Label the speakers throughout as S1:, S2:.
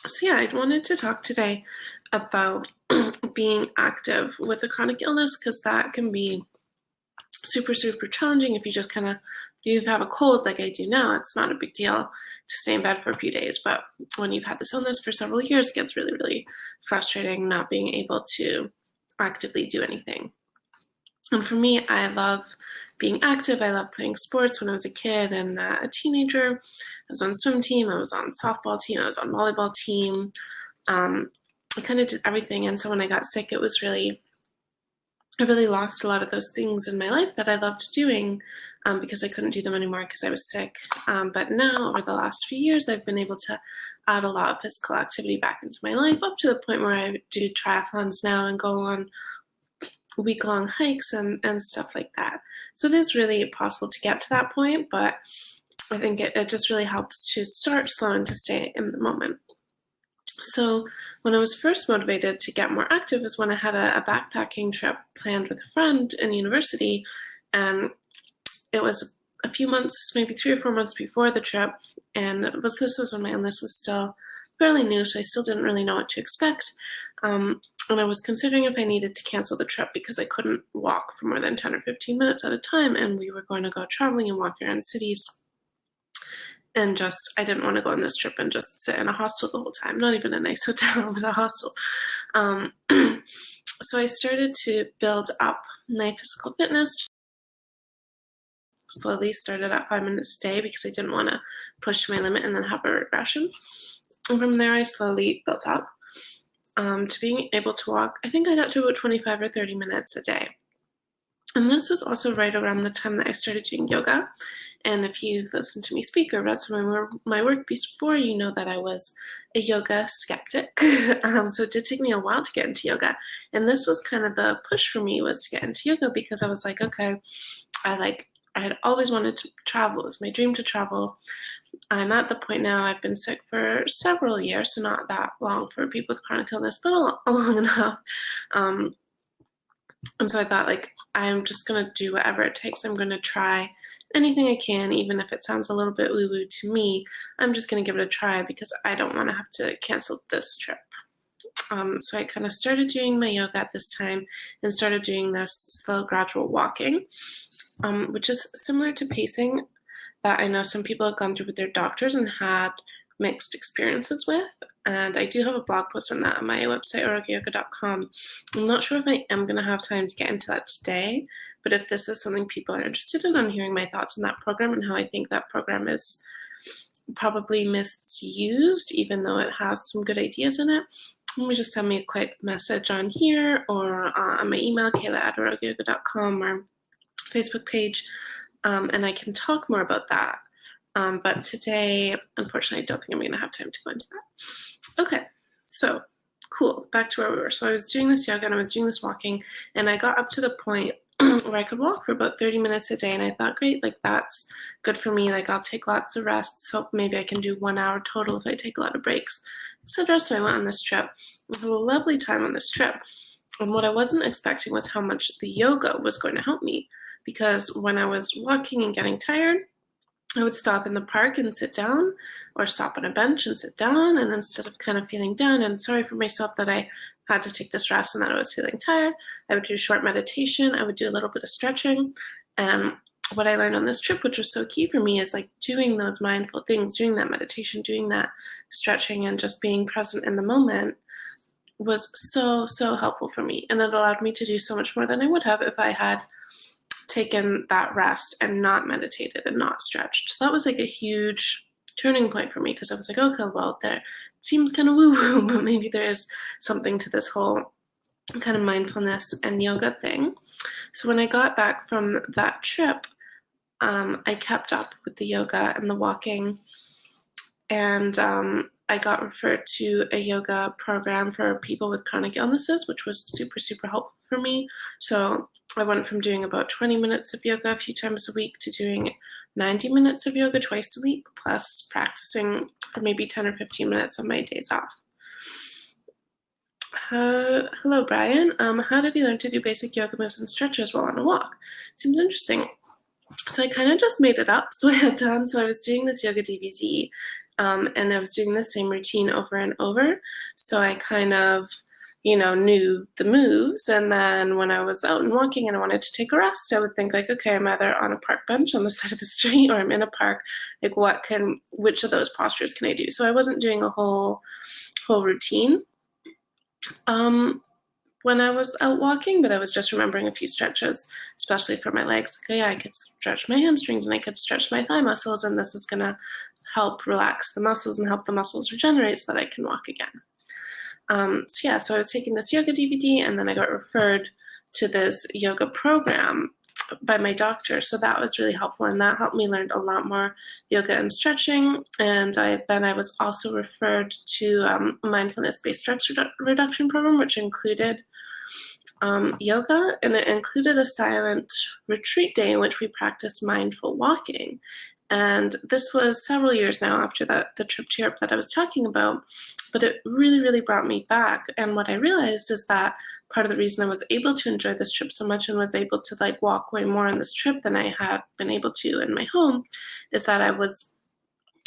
S1: So yeah, I wanted to talk today about being active with a chronic illness because that can be super challenging if you just kind of you have a cold like I do now. It's not a big deal to stay in bed for a few days, but when you've had this illness for several years, it gets really frustrating not being able to actively do anything. And for me, I love being active. I love playing sports when I was a kid and a teenager. I was on swim team, I was on softball team, I was on volleyball team. I kind of did everything. And so when I got sick, I really lost a lot of those things in my life that I loved doing because I couldn't do them anymore because I was sick. But now, over the last few years, I've been able to add a lot of physical activity back into my life, up to the point where I do triathlons now and go on week-long hikes and stuff like that. So it is really possible to get to that point, but I think it just really helps to start slow and to stay in the moment. So when I was first motivated to get more active is when I had a backpacking trip planned with a friend in university, and it was a few months, maybe 3 or 4 months before the trip, and this was when my illness was still fairly new, so I still didn't really know what to expect. And I was considering if I needed to cancel the trip because I couldn't walk for more than 10 or 15 minutes at a time, and we were going to go traveling and walk around cities. And I didn't want to go on this trip and just sit in a hostel the whole time, not even a nice hotel, but a hostel. So I started to build up my physical fitness. Slowly started at 5 minutes a day because I didn't want to push my limit and then have a regression. And from there, I slowly built up to being able to walk. I think I got to about 25 or 30 minutes a day. And this is also right around the time that I started doing yoga. And if you've listened to me speak or read some of my work before, you know that I was a yoga skeptic. So it did take me a while to get into yoga. And this was kind of the push for me, was to get into yoga, because I was like, okay, I had always wanted to travel. It was my dream to travel. I'm at the point now, I've been sick for several years, so not that long for people with chronic illness, but long enough. And so I thought, I'm just going to do whatever it takes. I'm going to try anything I can, even if it sounds a little bit woo-woo to me. I'm just going to give it a try because I don't want to have to cancel this trip. So I kind of started doing my yoga at this time and started doing this slow, gradual walking, which is similar to pacing that I know some people have gone through with their doctors and had mixed experiences with. And I do have a blog post on that on my website, orogoyoga.com. I'm not sure if I am going to have time to get into that today, but if this is something people are interested in, hearing my thoughts on that program and how I think that program is probably misused, even though it has some good ideas in it, let me just send me a quick message on here or on my email, kayla@orogoyoga.com, or Facebook page, and I can talk more about that. But today, unfortunately, I don't think I'm going to have time to go into that. Okay, so cool. Back to where we were. So I was doing this yoga and I was doing this walking, and I got up to the point where I could walk for about 30 minutes a day, and I thought, great, that's good for me. I'll take lots of rest, so maybe I can do 1 hour total if I take a lot of breaks, etc. So I went on this trip. I had a lovely time on this trip. And what I wasn't expecting was how much the yoga was going to help me, because when I was walking and getting tired, I would stop in the park and sit down, or stop on a bench and sit down, and instead of kind of feeling down and sorry for myself that I had to take this rest and that I was feeling tired, I would do a short meditation. I would do a little bit of stretching. And what I learned on this trip, which was so key for me, is doing those mindful things, doing that meditation, doing that stretching, and just being present in the moment was so helpful for me. And it allowed me to do so much more than I would have if I had taken that rest and not meditated and not stretched. So that was a huge turning point for me, because I was like, okay, well, it seems kind of woo-woo, but maybe there is something to this whole kind of mindfulness and yoga thing. So when I got back from that trip, I kept up with the yoga and the walking, and I got referred to a yoga program for people with chronic illnesses, which was super helpful for me. So I went from doing about 20 minutes of yoga a few times a week to doing 90 minutes of yoga twice a week, plus practicing for maybe 10 or 15 minutes on my days off. Hello, Brian. How did you learn to do basic yoga moves and stretches while on a walk? Seems interesting. So I kind of just made it up. So I was doing this yoga DVD, And I was doing the same routine over and over. So I kind of, knew the moves. And then when I was out and walking and I wanted to take a rest, I would think like, okay, I'm either on a park bench on the side of the street or I'm in a park. Like which of those postures can I do? So I wasn't doing a whole routine when I was out walking, but I was just remembering a few stretches, especially for my legs. Like, yeah, I could stretch my hamstrings and I could stretch my thigh muscles, and this is gonna help relax the muscles and help the muscles regenerate so that I can walk again. So I was taking this yoga DVD, and then I got referred to this yoga program by my doctor. So that was really helpful, and that helped me learn a lot more yoga and stretching. And then I was also referred to a mindfulness-based stress reduction program, which included yoga, and it included a silent retreat day in which we practiced mindful walking. And this was several years now after the trip to Europe that I was talking about, but it really, really brought me back. And what I realized is that part of the reason I was able to enjoy this trip so much and was able to walk way more on this trip than I had been able to in my home is that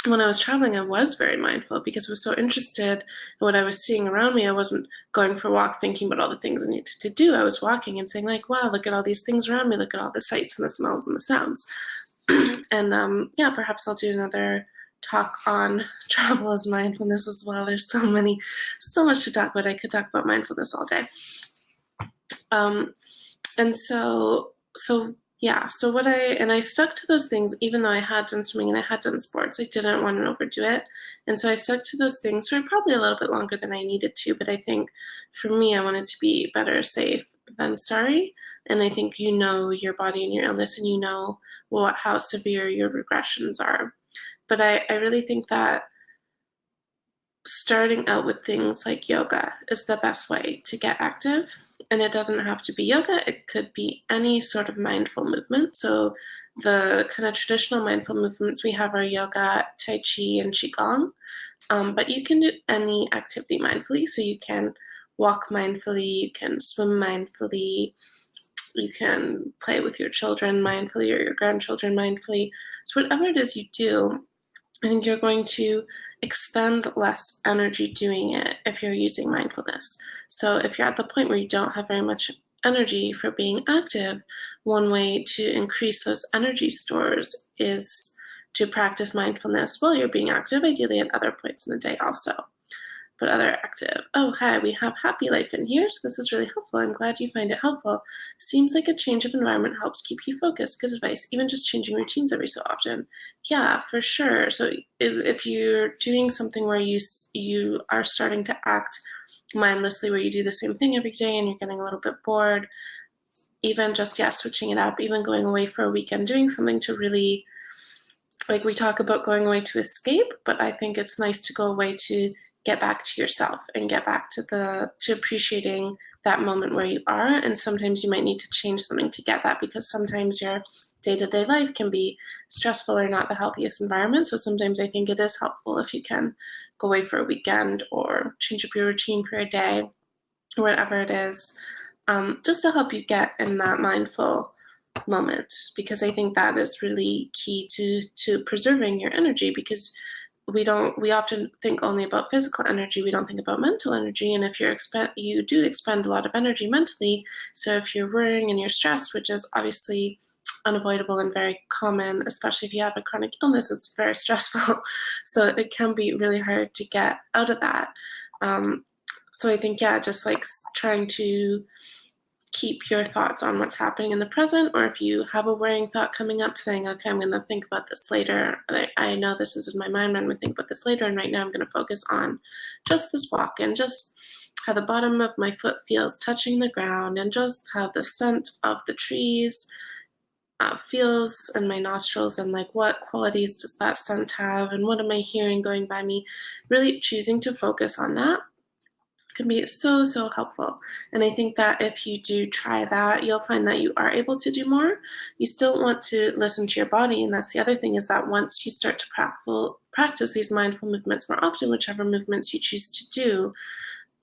S1: when I was traveling, I was very mindful because I was so interested in what I was seeing around me. I wasn't going for a walk thinking about all the things I needed to do. I was walking and saying like, wow, look at all these things around me. Look at all the sights and the smells and the sounds. And perhaps I'll do another talk on travel as mindfulness as well. There's so much to talk about. I could talk about mindfulness all day. I stuck to those things even though I had done swimming and I had done sports. I didn't want to overdo it. And so I stuck to those things for probably a little bit longer than I needed to. But I think for me, I wanted to be better safe than sorry. And I think you know your body and your illness, and you know how severe your regressions are. But I really think that starting out with things like yoga is the best way to get active. And it doesn't have to be yoga. It could be any sort of mindful movement. So the kind of traditional mindful movements we have are yoga, tai chi, and qigong. But you can do any activity mindfully. So you can walk mindfully, you can swim mindfully, you can play with your children mindfully or your grandchildren mindfully. So whatever it is you do, I think you're going to expend less energy doing it if you're using mindfulness. So if you're at the point where you don't have very much energy for being active, one way to increase those energy stores is to practice mindfulness while you're being active, ideally at other points in the day also. But other active. Oh, hi, we have Happy Life in here, so this is really helpful. I'm glad you find it helpful. Seems like a change of environment helps keep you focused. Good advice. Even just changing routines every so often. Yeah, for sure. So if you're doing something where you are starting to act mindlessly, where you do the same thing every day and you're getting a little bit bored, even just, switching it up, even going away for a weekend, doing something to really, we talk about going away to escape, but I think it's nice to go away to get back to yourself and get back to appreciating that moment where you are. And sometimes you might need to change something to get that, because sometimes your day-to-day life can be stressful or not the healthiest environment. So sometimes I think it is helpful if you can go away for a weekend or change up your routine for a day or whatever it is, just to help you get in that mindful moment, because I think that is really key to preserving your energy, because we often think only about physical energy. We don't think about mental energy. And if you do expend a lot of energy mentally, so if you're worrying and you're stressed, which is obviously unavoidable and very common, especially if you have a chronic illness, it's very stressful. So it can be really hard to get out of that. So I think, just trying to keep your thoughts on what's happening in the present, or if you have a worrying thought coming up, saying, okay, I'm going to think about this later. I know this is in my mind, but I'm going to think about this later, and right now I'm going to focus on just this walk and just how the bottom of my foot feels touching the ground, and just how the scent of the trees feels in my nostrils, and what qualities does that scent have, and what am I hearing going by me. Really choosing to focus on that can be so helpful. And I think that if you do try that, you'll find that you are able to do more. You still want to listen to your body, and that's the other thing, is that once you start to practice these mindful movements more often, whichever movements you choose to do,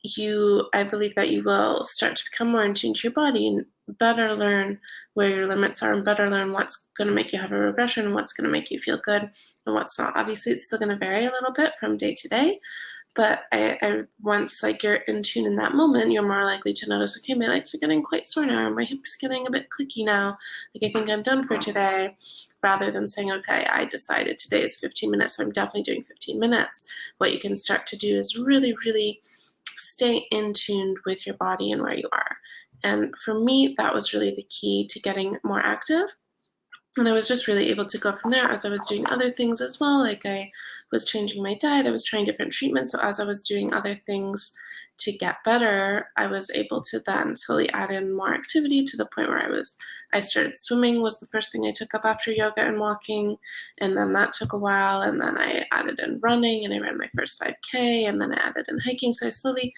S1: I believe that you will start to become more in tune to your body and better learn where your limits are and better learn what's going to make you have a regression and what's going to make you feel good and what's not. Obviously, it's still going to vary a little bit from day to day, but once like you're in tune in that moment, you're more likely to notice, okay, my legs are getting quite sore now, or my hips getting a bit clicky now. Like, I think I'm done for today, rather than saying, okay, I decided today is 15 minutes, so I'm definitely doing 15 minutes. What you can start to do is really, really stay in tune with your body and where you are. And for me, that was really the key to getting more active. And I was just really able to go from there as I was doing other things as well. Like, I was changing my diet, I was trying different treatments. So as I was doing other things to get better, I was able to then slowly add in more activity to the point where I started swimming was the first thing I took up after yoga and walking. And then that took a while. And then I added in running and I ran my first 5K, and then I added in hiking. So I slowly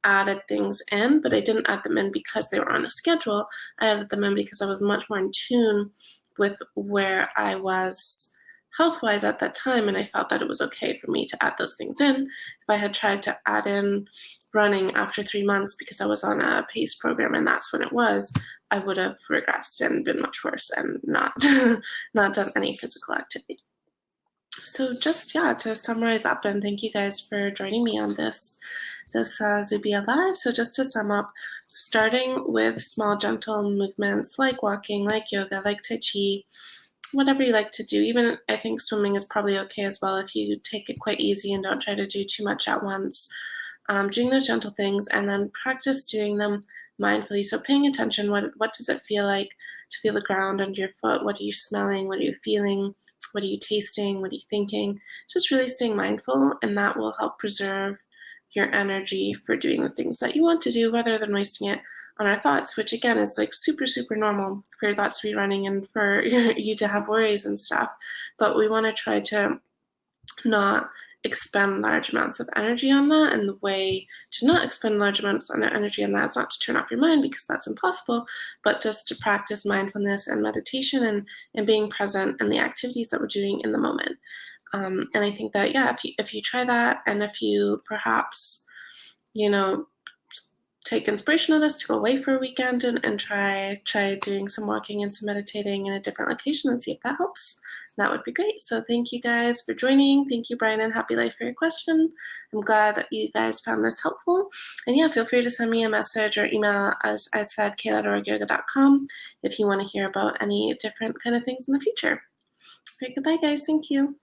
S1: added things in, but I didn't add them in because they were on a schedule. I added them in because I was much more in tune with where I was health-wise at that time, and I felt that it was okay for me to add those things in. If I had tried to add in running after 3 months because I was on a PACE program and that's when it was, I would have regressed and been much worse and not not done any physical activity. So just, to summarize up, and thank you guys for joining me on this ZubiaLive. So just to sum up, starting with small gentle movements like walking, like yoga, like Tai Chi, whatever you like to do. Even I think swimming is probably okay as well if you take it quite easy and don't try to do too much at once. Doing those gentle things, and then practice doing them mindfully. So paying attention, what does it feel like to feel the ground under your foot? What are you smelling? What are you feeling? What are you tasting? What are you thinking? Just really staying mindful, and that will help preserve your energy for doing the things that you want to do, rather than wasting it on our thoughts, which again is like super, super normal for your thoughts to be running and for you to have worries and stuff. But we want to try to not expend large amounts of energy on that, and the way to not expend large amounts of energy on that is not to turn off your mind, because that's impossible, but just to practice mindfulness and meditation and being present in the activities that we're doing in the moment. And I think that, if you try that, and if you perhaps, take inspiration of this to go away for a weekend and try doing some walking and some meditating in a different location and see if that helps, that would be great. So thank you guys for joining. Thank you, Brian and Happy Life, for your question. I'm glad you guys found this helpful. And feel free to send me a message or email, as I said, kaylak@yoga.com, if you want to hear about any different kind of things in the future. All right, goodbye, guys. Thank you.